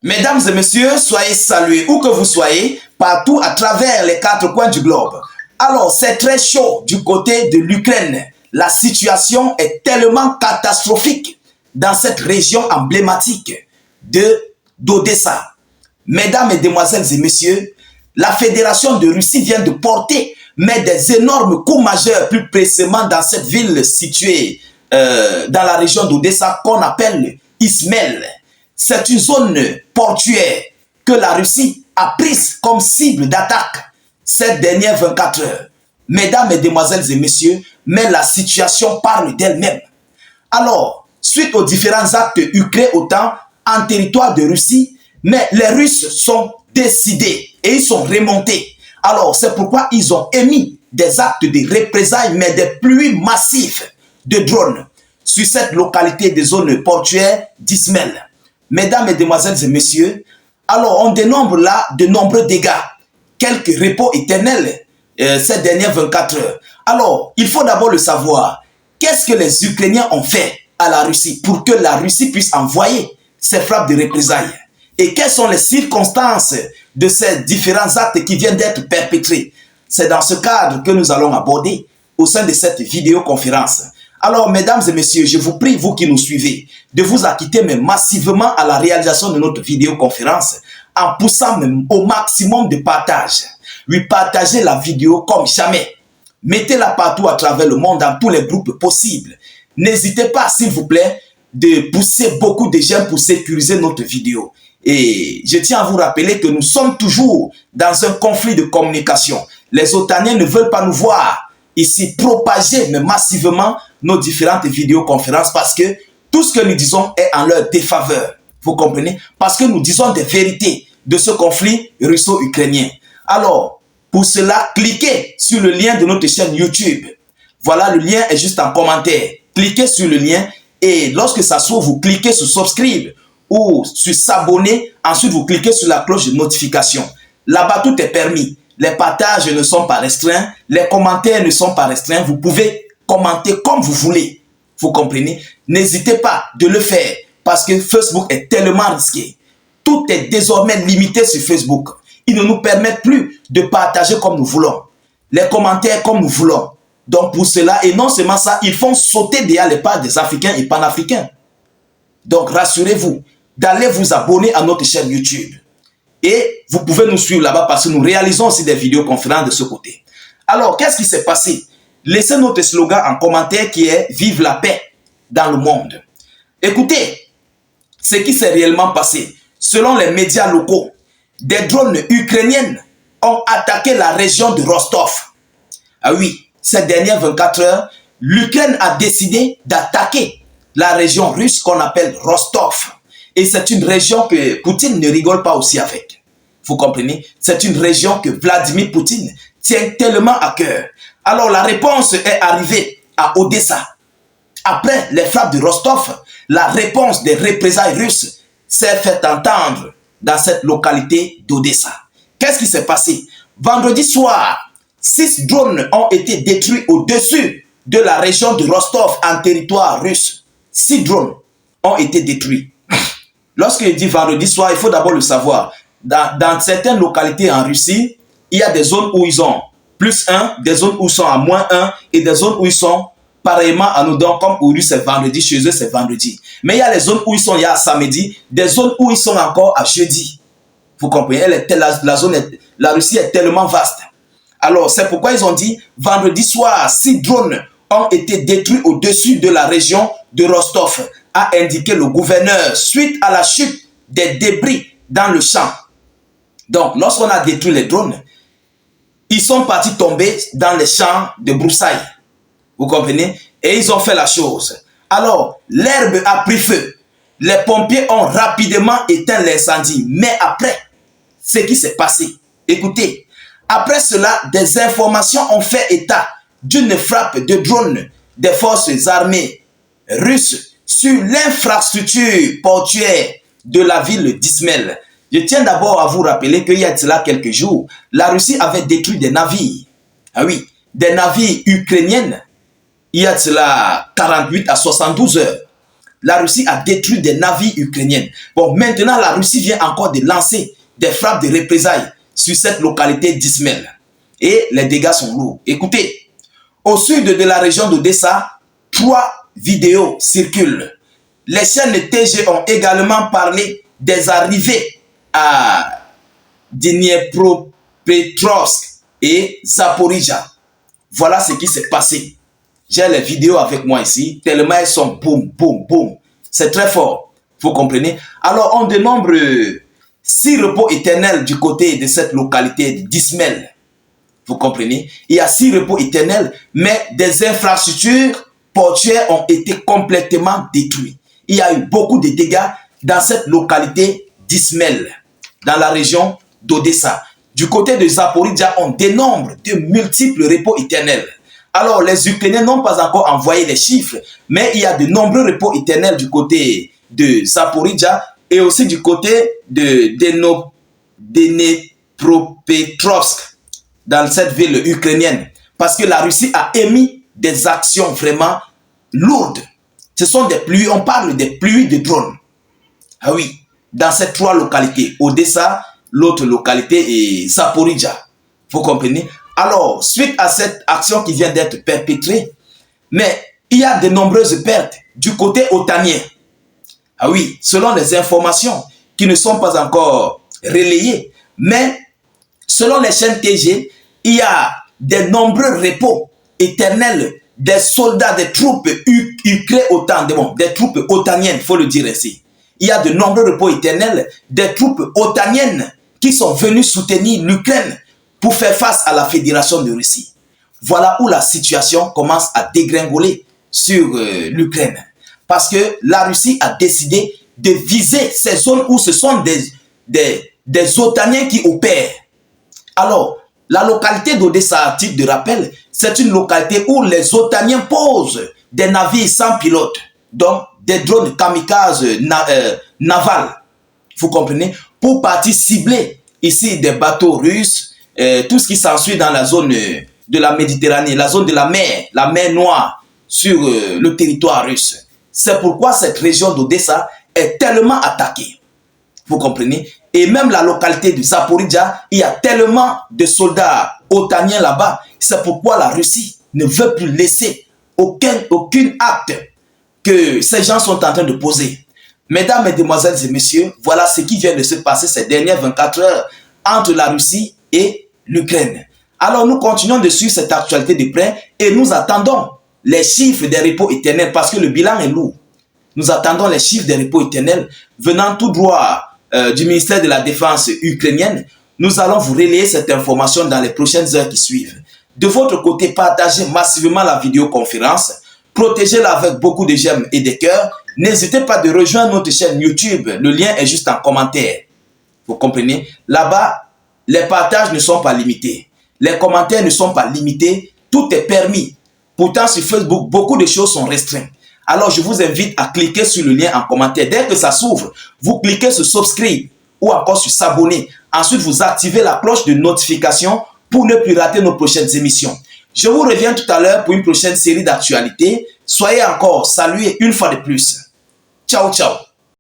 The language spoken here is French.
Mesdames et messieurs, soyez salués où que vous soyez, partout à travers les 4 coins du globe. Alors, c'est très chaud du côté de l'Ukraine. La situation est tellement catastrophique dans cette région emblématique d'Odessa. Mesdames, Mesdemoiselles et messieurs, la Fédération de Russie vient de porter des énormes coups majeurs, plus précisément dans cette ville située dans la région d'Odessa qu'on appelle Izmail. C'est une zone portuaire que la Russie a prise comme cible d'attaque ces dernières 24 heures. Mesdames, Mesdemoiselles et messieurs, mais la situation parle d'elle-même. Alors, suite aux différents actes ukrainiens autant en territoire de Russie, mais les Russes sont décidés et ils sont remontés. Alors, c'est pourquoi ils ont émis des actes de représailles, mais des pluies massives de drones sur cette localité des zones portuaires d'Izmail. Mesdames, Mesdemoiselles et messieurs, alors on dénombre là de nombreux dégâts, quelques repos éternels ces dernières 24 heures. Alors, il faut d'abord le savoir, qu'est-ce que les Ukrainiens ont fait à la Russie pour que la Russie puisse envoyer ces frappes de représailles? Et quelles sont les circonstances de ces différents actes qui viennent d'être perpétrés? C'est dans ce cadre que nous allons aborder au sein de cette vidéoconférence. Alors, mesdames et messieurs, je vous prie, vous qui nous suivez, de vous acquitter mais massivement à la réalisation de notre vidéoconférence en poussant même au maximum de partage. Oui, partagez la vidéo comme jamais. Mettez-la partout à travers le monde, dans tous les groupes possibles. N'hésitez pas, s'il vous plaît, de pousser beaucoup de j'aime pour sécuriser notre vidéo. Et je tiens à vous rappeler que nous sommes toujours dans un conflit de communication. Les Otaniens ne veulent pas nous voir ici propager mais massivement nos différentes vidéoconférences parce que tout ce que nous disons est en leur défaveur. Vous comprenez? Parce que nous disons des vérités de ce conflit russo-ukrainien. Alors, pour cela, cliquez sur le lien de notre chaîne YouTube. Voilà, le lien est juste en commentaire. Cliquez sur le lien et lorsque ça s'ouvre, vous cliquez sur Subscribe ou sur S'abonner. Ensuite, vous cliquez sur la cloche de notification. Là-bas, tout est permis. Les partages ne sont pas restreints. Les commentaires ne sont pas restreints. Vous pouvez commenter comme vous voulez. Vous comprenez? N'hésitez pas de le faire parce que Facebook est tellement risqué. Tout est désormais limité sur Facebook. Ils ne nous permettent plus de partager comme nous voulons. Les commentaires comme nous voulons. Donc pour cela, et non seulement ça, ils font sauter derrière les pas des Africains et Panafricains. Donc rassurez-vous d'aller vous abonner à notre chaîne YouTube. Et vous pouvez nous suivre là-bas parce que nous réalisons aussi des vidéoconférences de ce côté. Alors, qu'est-ce qui s'est passé? Laissez notre slogan en commentaire qui est « Vive la paix dans le monde ». Écoutez, ce qui s'est réellement passé. Selon les médias locaux, des drones ukrainiennes ont attaqué la région de Rostov. Ah oui, ces dernières 24 heures, l'Ukraine a décidé d'attaquer la région russe qu'on appelle Rostov. Et c'est une région que Poutine ne rigole pas aussi avec. Vous comprenez? C'est une région que Vladimir Poutine tient tellement à cœur. Alors la réponse est arrivée à Odessa. Après les frappes de Rostov, la réponse des représailles russes s'est fait entendre dans cette localité d'Odessa. Qu'est-ce qui s'est passé? Vendredi soir, 6 drones ont été détruits au-dessus de la région de Rostov en territoire russe. 6 drones ont été détruits. Lorsque je dis vendredi soir, il faut d'abord le savoir. Dans certaines localités en Russie, il y a des zones où ils ont +1, des zones où ils sont à -1 et des zones où ils sont pareillement à nous. Donc, comme au Russie c'est vendredi, chez eux c'est vendredi. Mais il y a les zones où ils sont il y a samedi, des zones où ils sont encore à jeudi. Vous comprenez? La Russie est tellement vaste. Alors, c'est pourquoi ils ont dit vendredi soir, 6 drones ont été détruits au-dessus de la région de Rostov, a indiqué le gouverneur suite à la chute des débris dans le champ. Donc, lorsqu'on a détruit les drones, ils sont partis tomber dans les champs de broussailles. Vous comprenez? Et ils ont fait la chose. Alors, l'herbe a pris feu. Les pompiers ont rapidement éteint l'incendie. Mais après, ce qui s'est passé, écoutez, après cela, des informations ont fait état d'une frappe de drone des forces armées russes sur l'infrastructure portuaire de la ville d'Izmail. Je tiens d'abord à vous rappeler qu'il y a de cela quelques jours, la Russie avait détruit des navires. Ah oui, des navires ukrainiens. Il y a de cela 48 à 72 heures. la Russie a détruit des navires ukrainiens. Bon, maintenant, la Russie vient encore de lancer des frappes de représailles sur cette localité d'Izmail. Et les dégâts sont lourds. Écoutez, au sud de la région d'Odessa, 3 vidéos circulent. Les chaînes de TG ont également parlé des arrivées à Dniepropetrovsk et Zaporizhzhia. Voilà ce qui s'est passé. J'ai les vidéos avec moi ici, tellement elles sont boum, boum, boum. C'est très fort, vous comprenez? Alors, on dénombre 6 repos éternels du côté de cette localité d'Izmail. Vous comprenez? Il y a 6 repos éternels, mais des infrastructures portuaires ont été complètement détruites. Il y a eu beaucoup de dégâts dans cette localité d'Izmail, dans la région d'Odessa. Du côté de Zaporizhzhia, on dénombre de multiples repos éternels. Alors, les Ukrainiens n'ont pas encore envoyé les chiffres, mais il y a de nombreux repos éternels du côté de Zaporizhzhia et aussi du côté de Dnepropetrovsk, dans cette ville ukrainienne. Parce que la Russie a émis des actions vraiment lourdes. Ce sont des pluies, on parle des pluies de drones. Ah oui, dans ces 3 localités, Odessa, l'autre localité est Zaporizhzhia. Vous comprenez? Alors, suite à cette action qui vient d'être perpétrée, mais il y a de nombreuses pertes du côté otanien. Ah oui, selon les informations qui ne sont pas encore relayées, mais selon les chaînes TG, il y a de nombreux repos éternels des soldats, des troupes ukrainiennes, des troupes otaniennes, il faut le dire ainsi. Il y a de nombreux repos éternels des troupes otaniennes qui sont venues soutenir l'Ukraine pour faire face à la Fédération de Russie. Voilà où la situation commence à dégringoler sur l'Ukraine. Parce que la Russie a décidé de viser ces zones où ce sont des otaniens qui opèrent. Alors, la localité d'Odessa, à titre de rappel, c'est une localité où les otaniens posent des navires sans pilote, donc des drones kamikazes navals, vous comprenez, pour partir cibler ici des bateaux russes, tout ce qui s'ensuit dans la zone de la Méditerranée, la zone de la mer Noire, sur le territoire russe. C'est pourquoi cette région d'Odessa est tellement attaquée. Vous comprenez? Et même la localité de Zaporizhzhia, il y a tellement de soldats otaniens là-bas. C'est pourquoi la Russie ne veut plus laisser aucun acte que ces gens sont en train de poser. Mesdames, Mesdemoiselles et Messieurs, voilà ce qui vient de se passer ces dernières 24 heures entre la Russie et l'Ukraine. Alors nous continuons de suivre cette actualité de près et nous attendons les chiffres des repos éternels parce que le bilan est lourd. Nous attendons les chiffres des repos éternels venant tout droit du ministère de la Défense ukrainienne. Nous allons vous relayer cette information dans les prochaines heures qui suivent. De votre côté, partagez massivement la vidéoconférence, protégez-la avec beaucoup de j'aime et de cœurs. N'hésitez pas de rejoindre notre chaîne YouTube, le lien est juste en commentaire. Vous comprenez? Là-bas, les partages ne sont pas limités. Les commentaires ne sont pas limités. Tout est permis. Pourtant, sur Facebook, beaucoup de choses sont restreintes. Alors, je vous invite à cliquer sur le lien en commentaire. Dès que ça s'ouvre, vous cliquez sur Subscribe ou encore sur S'abonner. Ensuite, vous activez la cloche de notification pour ne plus rater nos prochaines émissions. Je vous reviens tout à l'heure pour une prochaine série d'actualités. Soyez encore salués une fois de plus. Ciao, ciao.